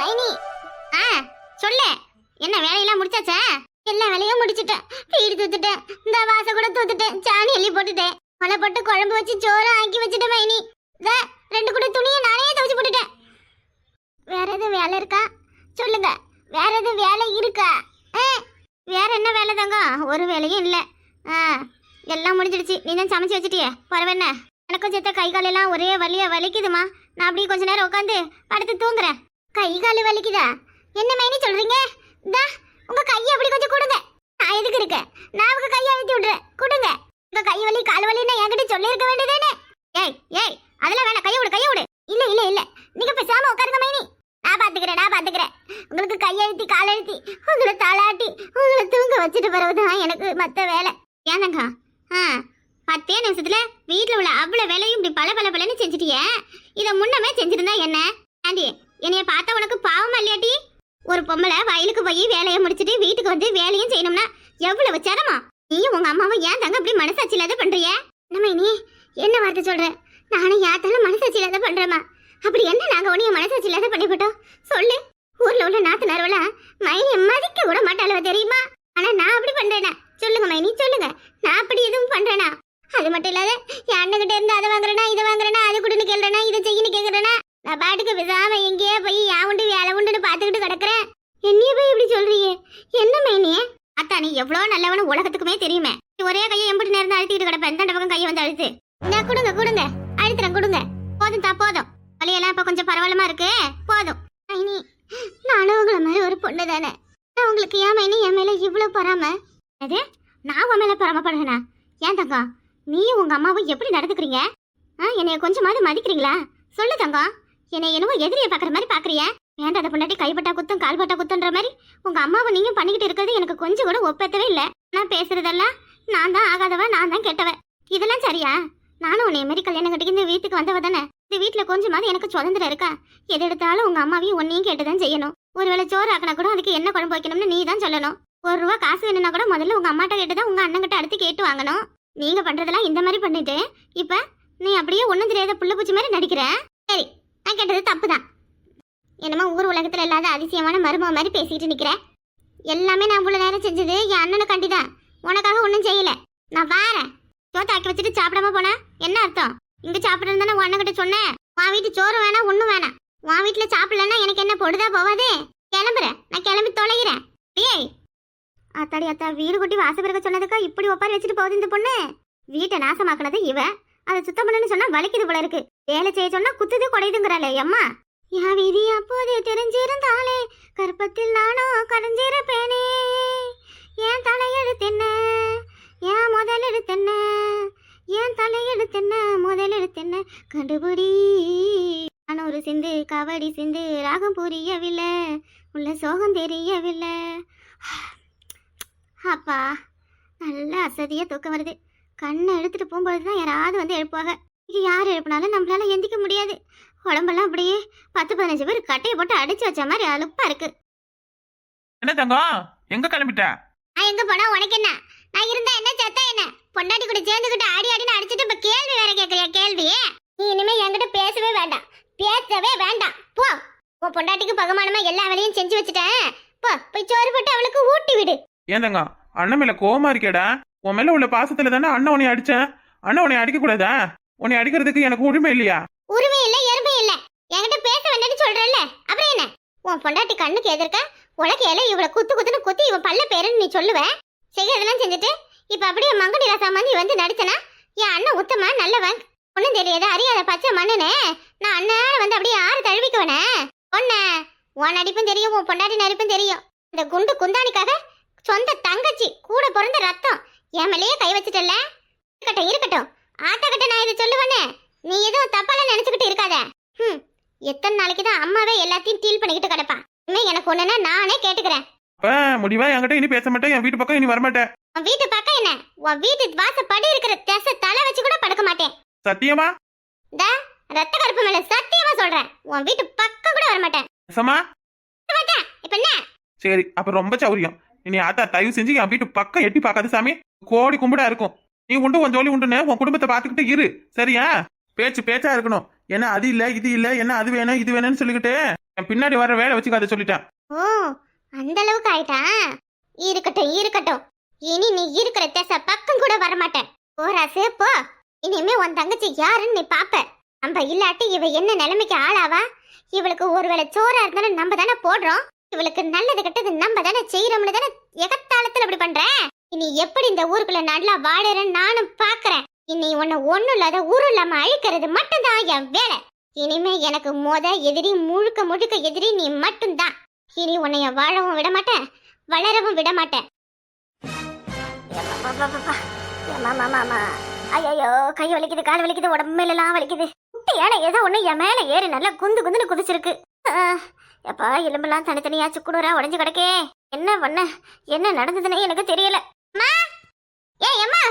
மைனி. ஆ சொல்லு. என்ன வேலையெல்லாம் முடிச்சாச்சா? எல்லா வேலையும் முடிச்சிட்டேன். வீடு தூத்துட்டேன், இந்த வாச கூட தூத்துட்டேன், சாணி எள்ளி போட்டுட்டேன், மலை போட்டு குழம்பு வச்சு சோறு ஆக்கி வச்சுட்டேன் மைனி. இந்த 2 கூட துணியை நானே துவைச்சு போட்டுட்டேன். வேற எதுவும் வேலை இருக்கா சொல்லுங்க. வேற எதுவும் வேலை இருக்கா? வேற என்ன வேலை தாங்க? ஒரு வேலையும் இல்லை. எல்லாம் முடிஞ்சிடுச்சு. நீ தான் சமைச்சு வச்சுட்டியே பரவாயில்ல. எனக்கும் சேர்த்த கை காலெல்லாம் ஒரே வலியா வலிக்குதுமா. நான் அப்படியே கொஞ்ச நேரம் உட்காந்து படுத்து தூங்குறேன். கை கால் வலிக்குதா? என்ன மைனி சொல்றீங்க? இந்தா உங்க கையை அப்படி கொஞ்சம் கொடுங்க. நான் எதுக்கு இருக்கேன்? நான் உங்க கையை அழுத்தி விடுறேன். கொடுங்க. உங்க கை வலி கால் வலின்னு என்கிட்ட சொல்லி இருக்க வேண்டியதானே? ஏய் ஏய் அதெல்லாம் வேணாம். கையை விடு, கையை விடு. இல்ல இல்ல இல்ல, நீங்க பேசாம உட்காருங்க மைனி. நான் பாத்துக்கிறேன். உங்களுக்கு கையழுத்தி காலழுத்தி உங்களை தாளாட்டி உங்களை தூங்க வச்சுட்டு பிறகுதான் எனக்கு மத்த வேலை. ஏனங்கா 10 நிமிஷத்துல வீட்டுல உள்ள அவ்வளவு வேலையும் இப்படி பல செஞ்சுட்டியே. இதை முன்னமே செஞ்சிருந்தா என்ன? ஆண்டி என்னைய பார்த்தா உனக்கு பாவமா இல்லையாட்டி? ஒரு பொம்பளை வயலுக்கு போய் வேலையை முடிச்சிட்டு வீட்டுக்கு வந்து வேலையும் செய்யணும்னா எவ்வளவு சிரமா. நீயும் உங்க அம்மாவும் ஏன் தங்க அப்படி மனசாட்சி இல்லாத பண்றிய? நம்ம நீ என்ன வார்த்தை சொல்ற? நானும் யாத்தாலும் மனசாட்சி இல்லாத பண்றேமா? அப்படி என்ன நாங்க உன்னைய மனசாட்சி இல்லாத பண்ணிவிட்டோம் சொல்லு. ஊர்ல உள்ள நாத்து நறுவல மைனிய மதிக்க கூட மாட்டாளவ தெரியுமா? ஆனா நான் அப்படி பண்றேனா? சொல்லுங்க மைனி சொல்லுங்க. நான் அப்படி எதுவும் பண்றேனா? அது மட்டும் இல்லாத என் அண்ணகிட்ட இருந்து அதை வாங்குறேனா இதை வாங்குறேனா அது கூடன்னு கேள்றேனா இதை செய்யன்னு கேக்குறேனா? நான் பாட்டுக்கு விசாம எங்கேயே போய் யா உண்டு வேலை உண்டுன்னு பாத்துக்கிட்டு கிடக்குறேன். என்னைய போய் இப்படி சொல்றீங்க? என்ன மைனியே? அத்தா நீ எவ்வளவு நல்லவனு உலகத்துக்குமே தெரியுமே. ஒரே கையை எம்பிட்டு நேரம் அழுத்திட்டு கிடப்பேன். இந்த பக்கம் கையை வந்து அழுத்து. நான் கொடுங்க அழுத்துறேன் கொடுங்க. போதும் தா போதும். வழியெல்லாம் இப்ப கொஞ்சம் பரவாயில்லமா இருக்கு. போதும் மைனி. நானும் உங்களை மாதிரி ஒரு பொண்ணு தானே. நான் உங்களுக்கு ஏன் மைனி என் மேல இவ்வளவு பொறாம? அது நான் உன் மேல பொறாமப்படுறேனா? ஏன் தங்கம் நீயும் உங்க அம்மாவும் எப்படி நடந்துக்கிறீங்க? என்னைய கொஞ்சமாவது மதிக்கிறீங்களா? சொல்லு தங்கம். என்னை என்னவோ எதிரியை பாக்குற மாதிரி பாக்குறிய? வேண்டாத பொண்டாட்டி கைப்பட்டா குத்தும் கால்பட்டா குத்துன்ற மாதிரி உங்க அம்மாவை நீங்க பண்ணிக்கிட்டு இருக்கிறது எனக்கு கொஞ்சம் கூட ஒப்பேத்தவே இல்லை. நான் பேசுறதெல்லாம் நான் தான் ஆகாதவ, நான் தான் கெட்டவ. இதெல்லாம் சரியா? நானும் உன்னை மாரி கல்யாணம் கட்டிக்கு இந்த வீட்டுக்கு வந்தவ தானே. இந்த வீட்டுல கொஞ்சமாவது எனக்கு சுதந்திரம் இருக்கா? எது எடுத்தாலும் உங்க அம்மாவையும் உன்னையும் கேட்டுதான் செய்யணும். ஒருவேளை சோறு ஆக்கினா கூட அதுக்கு என்ன குழம்பு வைக்கணும்னு நீ தான் சொல்லணும். 1 ரூபா காசு வேணும்னா கூட முதல்ல உங்க அம்மாட்ட கேட்டுதான் உங்க அண்ணன் கிட்ட அடுத்து கேட்டு வாங்கணும். நீங்க பண்றதெல்லாம் இந்த மாதிரி பண்ணிட்டு இப்ப நீ அப்படியே ஒண்ணும் தெரியாத புள்ள பூச்சி மாதிரி நடிக்கிற. சரி நான் கேட்டது தப்புதான். என்னமோ ஊர் உலகத்துல இல்லாத அதிசயமான மருமக மாதிரி பேசிட்டு நிக்கிற. எல்லாமே நான் இவ்வளவு நேரம் செஞ்சது என் அண்ணனை கண்டிதான். உனக்காக ஒன்றும் செய்யல. நான் வாரேன். சோத்தாக்கி வச்சுட்டு சாப்பிடாம போன என்ன அர்த்தம்? இங்க சாப்பிடுறது தானே உன் அண்ணன் கிட்ட சொன்னேன். உன் வீட்டு சோறு வேணாம் ஒண்ணும் வேணாம். உன் வீட்டுல சாப்பிடலன்னா எனக்கு என்ன பொழுதா போவாதே. கிளம்புறேன். நான் கிளம்பி தொலைகிறேன். ஏய் அத்தாடி அத்தா வீடு கொட்டி வாசப்பிறக்க சொன்னதுக்கா இப்படி ஒப்பாரி வச்சுட்டு போகுது இந்த பொண்ணு. வீட்டை நாசமாக்குனது இவ. அதை சுத்தம் பண்ணுன்னு சொன்னா வலிக்குது போல இருக்கு. வேலை செய்ய சொன்னா குத்துது குடையுதுங்கிறாளே அம்மா. என் விதி அப்போதே தெரிஞ்சிருந்தாலே கற்பத்தில் நானும் கரைஞ்சிருப்பேனே. ஏன் தலையெழுத்தென்ன ஏன் முதலெழுத்தென்ன ஏன் தலையெழுத்தென்ன முதலெழுத்தென்ன கண்டுபிடி. நான் ஒரு சிந்து கவடி சிந்து ராகம் புரியவில்லை உள்ள சோகம் தெரியவில்லை. அப்பா நல்லா அசதியா தூக்கம் வருது. கண்ணை எடுத்துட்டு போகும்பொழுதுதான் யாராவது வந்து எழுப்புவாங்க. இது யார் எழுப்பினாலும் நம்மளால எந்திக்க முடியாது. உடம்பெல்லாம் அப்படியே 10-15 பேர் கட்டையை போட்டு அடிச்சு வச்ச மாதிரி அலுப்பா இருக்கு. என்ன தங்கம் எங்க கிளம்பிட்ட? நான் எங்க போனா உனக்கு என்ன? நான் இருந்தா என்ன செத்தா என்ன? பொண்டாட்டி கூட சேர்ந்துக்கிட்டு ஆடி ஆடின்னு அடிச்சுட்டு இப்ப கேள்வி வேற கேக்குறியா? கேள்வியே நீ இனிமே என்கிட்ட பேசவே வேண்டாம். போ. உன் பொண்டாட்டிக்கு பகமானமா எல்லா வேலையும் செஞ்சு வச்சுட்டேன். போ போய் சோறு போட்டு அவளுக்கு ஊட்டி விடு. ஏன் தங்கம் அண்ணன் மேல கோவமா இருக்கேடா? உன் மேல உள்ள பாசத்துல தானே அண்ணன் உன்னை அடிச்சேன். அண்ணன் உன்னை அடிக்க கூடாதா? உன்னை அடிக்கிறதுக்கு எனக்கு உரிமை இல்லையா? உரிமை இல்ல எருமை இல்ல. என்கிட்ட பேச வேண்டாம்னு சொல்றல்ல, அப்புறம் என்ன? உன் பொண்டாட்டி கண்ணுக்கு எதிர்க்க உலகையில இவளை குத்துன்னு குத்தி இவன் பல்ல பேருன்னு நீ சொல்லுவ. செய்யறதெல்லாம் செஞ்சுட்டு இப்ப அப்படியே மங்கடி ராசா மாதிரி வந்து நடிச்சனா என் அண்ணன் உத்தமா நல்லவன். ஒண்ணும் தெரியாத அறியாத பச்சை மண்ணுனே நான் அண்ணன் வந்து அப்படியே ஆறு தழுவிக்குவனே. உன் நடிப்பும் தெரியும், உன் பொண்டாட்டி நடிப்பும் தெரியும். இந்த குண்டு குந்தானிக்காக சொந்த தங்கச்சி கூட பிறந்த ரத்தம் என் மேலேயே கை வச்சுட்டல. இருக்கட்டும் ஆட்டக்கிட்ட நான் இதை சொல்லுவேனே. நீ எதுவும் தப்பால நினைச்சுக்கிட்டு இருக்காத. எத்தனை நாளைக்கு தான் அம்மாவே எல்லாத்தையும் டீல் பண்ணிக்கிட்டு கிடப்பான். இனிமே எனக்கு ஒண்ணுன்னா நானே கேட்டுக்கிறேன். முடிவா என்கிட்ட இனி பேச மாட்டேன். என் வீட்டு பக்கம் இனி வரமாட்டேன். உன் வீட்டு பக்கம் என்ன? உன் வீட்டு வாசப்படி இருக்கிற தெச தலை வச்சு கூட படுக்க மாட்டேன். சத்தியமா? ரத்த கருப்பு மேல சத்தியமா சொல்றேன். உன் வீட்டு பக்கம் கூட வரமாட்டேன். இப்ப என்ன? சரி அப்ப ரொம்ப சௌரியம். இனி ஆத்தா தயவு செஞ்சு என் வீட்டு பக்கம் எட்டி பார்க்காத சாமி. கோடி கும்பிடா இருக்கும். நீ உண்டு உன் ஜோலி உண்டுன்னு உன் குடும்பத்தை பாத்துக்கிட்டு இரு. சரியா? பேச்சா இருக்கணும். என்ன அது இல்ல இது இல்ல என்ன அது வேணும் இது வேணும்னு சொல்லிக்கிட்டு என் பின்னாடி வர வேலை வச்சுக்காத சொல்லிட்டேன். ஓ அந்த அளவுக்கு ஆயிட்டா? இருக்கட்டும் இருக்கட்டும், இனி நீ இருக்கிற தேச பக்கம் கூட வரமாட்டேன். போராசு போ. இனிமே உன் தங்கச்சி யாருன்னு நீ பாப்ப. நம்ம இல்லாட்டி இவ என்ன நிலைமைக்கு ஆளாவா? இவளுக்கு ஒருவேளை சோறா இருந்தாலும் நம்ம தானே போடுறோம். இவளுக்கு நல்லது கெட்டது நம்ம தானே செய்யறோம்னு தானே எகத்தாளத்துல அப்படி பண்ற. இனி எப்படி இந்த ஊருக்குள்ள நல்லா வாழறேன்னு நானும் பாக்குறேன். இனி உன்னை ஒண்ணும் இல்லாத ஊரு இல்லாம அழிக்கிறது மட்டும்தான் என் வேலை. இனிமே எனக்கு எதிரி, முழுக்க முழுக்க எதிரி நீ மட்டும்தான். இனி உன்னைய வாழவும் விட மாட்டேன், வளரவும் விட மாட்டேன். ஐயோ கை வலிக்குது, கால் வலிக்குது, உடம்புலாம் வலிக்குது. குட்டியான ஏதோ ஒண்ணு என் மேல ஏறி நல்லா குந்து குந்துன்னு குதிச்சிருக்கு. எப்பா எலும்பெல்லாம் தனித்தனியா சுக்குனூரா உடஞ்சு கிடக்கே. என்ன பண்ண, என்ன நடந்ததுன்னு எனக்கு தெரியல. அம்மா, ஏய் அம்மா,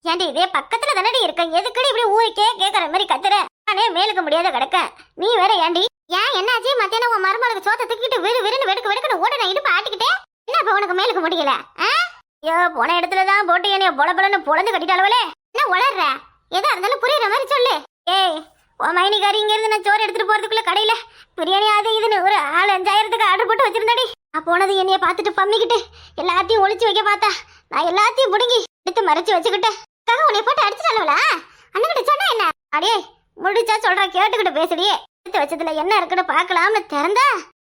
ஏன்டி இதே பக்கத்துல தானடி இருக்கேன், எதுக்கடி இப்படி ஊருக்கே கேக்குற மாதிரி கத்துற? நானே மேலுக்க முடியாத கிடக்க, நீ வேற ஏன்டி? ஏன் என்னாச்சு? மத்தியானம் உன் மருமகளுக்கு சோத்த தூக்கிட்டு விறுன்னு வெடுக்கு ஓட இடுப்பு ஆட்டிக்கிட்டே. என்ன இப்ப உனக்கு மேலுக்க முடியல? ஐயோ போன இடத்துலதான் போட்டு என்னைய பொலன்னு பொழந்து கட்டிட்டாளவளே. என்ன உளர்ற? எதா இருந்தாலும் புரியுற மாதிரி சொல்லு. ஏய் உன் மைனிக்காரி இங்க இருந்து நான் சோறு எடுத்துட்டு போறதுக்குள்ள கடையில பிரியாணி அது இதுன்னு ஒரு 5000 ஆர்டர் போட்டு வச்சிருந்தாடி. போனது என்னைய பார்த்துட்டு பம்மிக்கிட்டு எல்லாத்தையும் ஒளிச்சு வைக்க பார்த்தா நான் எல்லாத்தையும் புடுங்கி எடுத்து மறைச்சு வச்சுக்கிட்டேன். உன்னை போட்டு அடிச்சுட்டாளவளா? அண்ணகிட்ட சொன்னா என்ன? அடியே முடிச்சா சொல்ற, கேட்டுக்கிட்டு பேசுடியே. எடுத்து வச்சதுல என்ன இருக்குன்னு பாக்கலாம்னு திறந்தா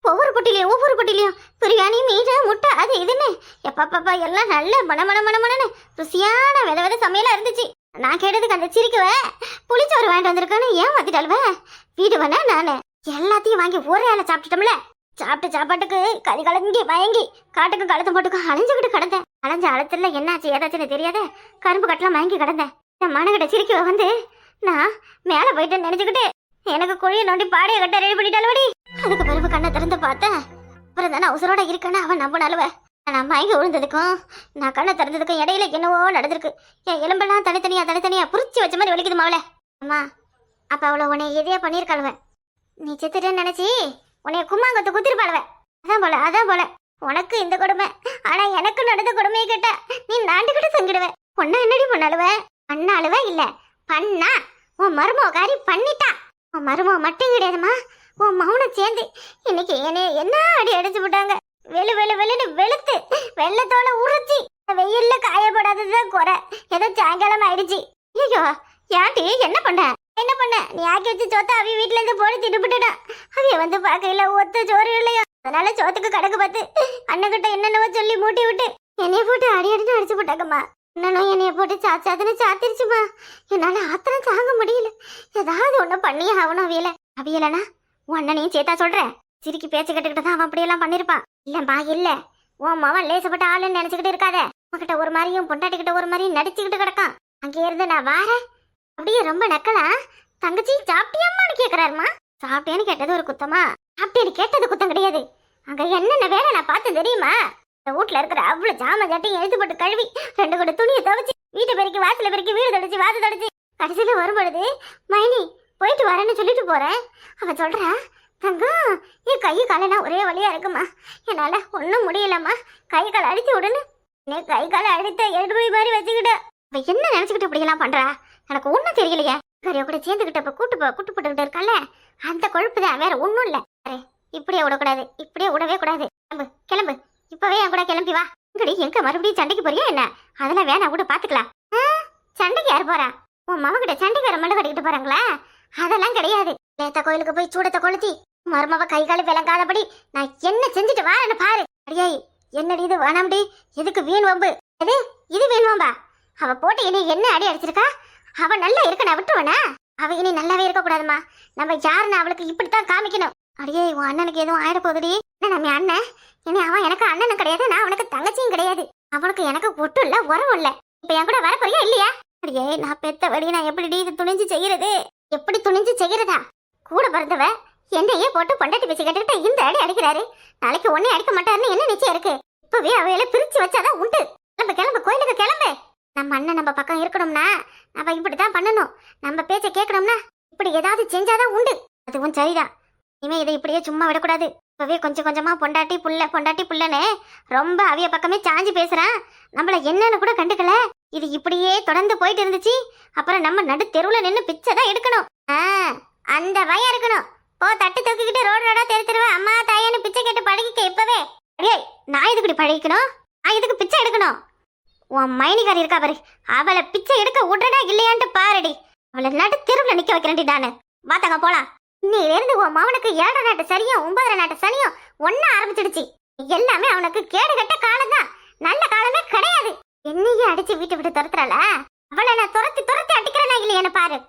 ஒவ்வொரு குட்டிலையும் பிரியாணி, மீன், முட்டை அது இதுன்னு எப்பப்பா எல்லாம் நல்ல மணமணன்னு ருசியான வித சமையலா இருந்துச்சு. நான் கேட்டதுக்கு அந்த சிரிக்குவ புளிச்சோறு வாங்கிட்டு வந்திருக்கான்னு ஏன் மாத்திட்டாளுவ. வீடு வேணா நானு எல்லாத்தையும் வாங்கி ஒரே ஆளை சாப்பிட்டுட்டோம்ல. சாப்பாட்டுக்கு கறி கலங்கி மயங்கி காட்டுக்கு கழுத்து போட்டுக்கும் அலைஞ்சுக்கிட்டு கிடந்தேன். அலைஞ்ச அழுத்துல என்னாச்சு ஏதாச்சுன்னு தெரியாத கரும்பு கட்டலாம் வாங்கி கிடந்தேன். என் மனகிட்ட சிரிக்குவ வந்து நான் மேல போயிட்டு நினைச்சுக்கிட்டு எனக்கு குழியை நோண்டி பாடைய கட்ட ரெடி பண்ணிட்டாலுவடி. அதுக்கு பிறகு கண்ணை திறந்து பார்த்தேன். அப்புறம் தானே அவசரோட இருக்கேன்னு அவன் நம்பினாலுவ. நான் மயங்கி விழுந்ததுக்கும் நான் கண்ணை திறந்ததுக்கும் இடையில என்னவோ நடந்திருக்கு. என் எலும்பெல்லாம் தனித்தனியா புரிச்சு வச்ச மாதிரி வலிக்குது மாவள. அம்மா அப்ப அவளை உன்னை எதையா பண்ணிருக்காளுவ. நீ செத்துட்டேன்னு நினைச்சி உன்னைய கும்மாங்கத்தை குத்திருப்பாளுவ. அதான் போல உனக்கு இந்த கொடுமை. ஆனா எனக்கு நடந்த கொடுமையை கேட்டா நீ நாண்டுகிட்டு செஞ்சிடுவ. பொண்ணா என்னடி பண்ணாளுவ? பண்ணாளுவ இல்ல பண்ணா உன் மருமகாரி பண்ணிட்டா. உன் மருமக மட்டும் கிடையாதுமா, உன் மௌனம் சேர்ந்து இன்னைக்கு என்ன அடி அடிச்சு விட்டாங்க. வெளுன்னு வெளுத்து வெள்ளத்தோட உரைச்சி வெயில்ல காயப்படாததுதான் குறை. ஏதோ சாயங்காலம் ஆயிடுச்சு. ஐயோ ஏன்டி என்ன பண்ண? நீ ஆக்கி வச்சு சோத்த அவி வீட்டுல இருந்து போய் திடுபிட்டுடா. அவைய வந்து பாக்கையில ஒத்த சோறு இல்லையா, அதனால சோத்துக்கு கணக்கு பார்த்து அண்ணகிட்ட என்னென்னவோ சொல்லி மூட்டி விட்டு என்னைய போட்டு அடின்னு அடிச்சு போட்டாங்கம்மா. இன்னும் என்னைய போட்டு சாத்துன்னு சாத்திருச்சுமா. என்னால ஆத்திரம் தாங்க முடியல. ஏதாவது ஒண்ணு பண்ணியே ஆகணும். அவியலனா உன் அண்ணனையும் சேத்தா சொல்ற. சிரிக்கி பேச்சு கட்டுக்கிட்டு தான் அவன் அப்படியெல்லாம் பண்ணிருப்பான். இல்லம்மா இல்ல, உன் மவன் லேசப்பட்ட ஆளுன்னு நினைச்சுக்கிட்டு இருக்காத. உன்கிட்ட ஒரு மாதிரியும் பொண்டாட்டிக்கிட்ட ஒரு மாதிரியும் நடிச்சுக்கிட்டு கிடக்கான். அங்கே இருந்து நான் வாரேன் அப்படியே ரொம்ப நக்கலா. தங்கச்சி சாப்பிட்டியம்மான்னு கேக்குறாருமா. சாப்பிட்டேன்னு கேட்டது ஒரு குத்தமா? சாப்பிட்டேன்னு கேட்டது குத்தம் கிடையாது. அங்க என்னென்ன வேலை நான் பார்த்து தெரியுமா? இந்த வீட்டுல இருக்கிற அவ்வளவு ஜாம ஜாட்டையும் எழுத்து போட்டு கழுவி 2 கூட துணியை துவைச்சு வீட்டை பெருக்கி வாசல பெருக்கி வீடு தொடச்சு வாசல் தொடச்சு கடைசியில வரும்பொழுது மைனி போயிட்டு வரேன்னு சொல்லிட்டு போறேன். அவன் சொல்றா, தங்கம் என் கை காலெல்லாம் ஒரே வழியா இருக்குமா, என்னால ஒன்னும் முடியலம்மா, கை காலை அடிச்சு விடுன்னு. கை காலை அடித்த எடுபடி மாதிரி வச்சுக்கிட்ட. அவ என்ன நினைச்சுக்கிட்டு இப்படி எல்லாம் பண்றா எனக்கு ஒன்னும் தெரியலையே. கரைய கூட சேர்ந்துகிட்ட கூட்டு போட்டுக்கிட்டு இருக்கால, அந்த கொழுப்புதான், வேற ஒன்னும் இல்ல. இப்படியே விடக்கூடாது, இப்படியே விடவே கூடாது. கிளம்பு இப்பவே என் கூட கிளம்பி வா. எங்க மறுபடியும் சண்டைக்கு போறியா என்ன? அதெல்லாம் வேணா கூட பாத்துக்கலாம். சண்டைக்கு யாரு போறா? உன் மாமா கிட்ட சண்டைக்கு வர மண்டை கட்டிக்கிட்டு போறாங்களா? அதெல்லாம் கிடையாது. நேத்த கோயிலுக்கு போய் சூடத்தை கொளுத்தி மருமவ கை காலு விளங்காதபடி நான் என்ன செஞ்சுட்டு வான்னு பாரு. அடியே என்னடி இது வேணாம்டி, எதுக்கு வீண் வம்பு? இது வீண் வம்பா? அவ போட்டு இனி என்ன அடி அடிச்சிருக்கா? அவ நல்லா இருக்க நான் விட்டுருவனா? அவ இனி நல்லாவே இருக்க கூடாதுமா. நம்ம யாருன்னு அவளுக்கு இப்படித்தான் காமிக்கணும். அடியே உன் அண்ணனுக்கு எதுவும் ஆயிட போகுதுடி. நம்ம அண்ணன் இனி அவன் எனக்கு அண்ணனும் கிடையாது, நான் அவனுக்கு தங்கச்சியும் கிடையாது. அவனுக்கு எனக்கு ஒட்டும் இல்ல உறவும் இல்ல. இப்ப என் கூட வர போறியா இல்லையா? அடியே நான் பெத்த வழி நான் எப்படி இது துணிஞ்சு செய்யறது? எப்படி துணிஞ்சு செய்யறதா? கூட பிறந்தவ என்னையே போட்டு பொண்டாட்டி பேசி கேட்டுக்கிட்ட இந்த அடி அடிக்கிறாரு. நாளைக்கு ஒன்னே அடிக்க மாட்டாருன்னு என்ன நிச்சயம் இருக்கு? இப்பவே அவையில பிரிச்சு வச்சாதான் உண்டு. கிளம்பு கோயிலுக்கு கிளம்பு. நம்ம அண்ணன் நம்ம பக்கம் இருக்கணும்னா நம்ம இப்படித்தான் பண்ணணும். நம்ம பேச்ச கேட்கணும்னா இப்படி ஏதாவது செஞ்சாதான் உண்டு. அதுவும் சரிதான். இனிமே இதை இப்படியே சும்மா விடக்கூடாது. இப்பவே கொஞ்சம் கொஞ்சமா பொண்டாட்டி புள்ளன்னு ரொம்ப அவிய பக்கமே சாஞ்சி பேசுறான். நம்மள என்னன்னு கூட கண்டுக்கல. இது இப்படியே தொடர்ந்து போயிட்டு இருந்துச்சு, அப்புறம் நம்ம நடு தெருவுல நின்று பிச்சை தான் எடுக்கணும். அந்த பயம் இருக்கணும். போ தட்டு தூக்கிக்கிட்டு ரோடு ரோடா தெரு தெருவா அம்மா தாயான்னு பிச்சை கேட்டு பழகிக்க இப்பவே. அடே நான் எதுக்கு இப்படி பழகிக்கணும்? நான் எதுக்கு பிச்சை எடுக்கணும்? உன் மைனிகாரி இருக்கா பாரு, அவளை பிச்சை எடுக்க விடுறா இல்லையான்ட்டு பாருடி. அவளை நடு தெருவில் நிக்க வைக்கிறேன்டி நானு. வாத்தாங்க போலாம். இன்னையிலிருந்து உன் மவனுக்கு 7 நாட்டு சனியும் 9 நாட்டு சனியும் ஒன்னா ஆரம்பிச்சிடுச்சு. எல்லாமே அவனுக்கு கேடு கட்ட காலம் தான், நல்ல காலமே கிடையாது. என்னையே அடிச்சு வீட்டை விட்டு துரத்துறாள, அவளை நான் துரத்தி துரத்தி அடிக்கிறேனா இல்லையான்னு பாரு.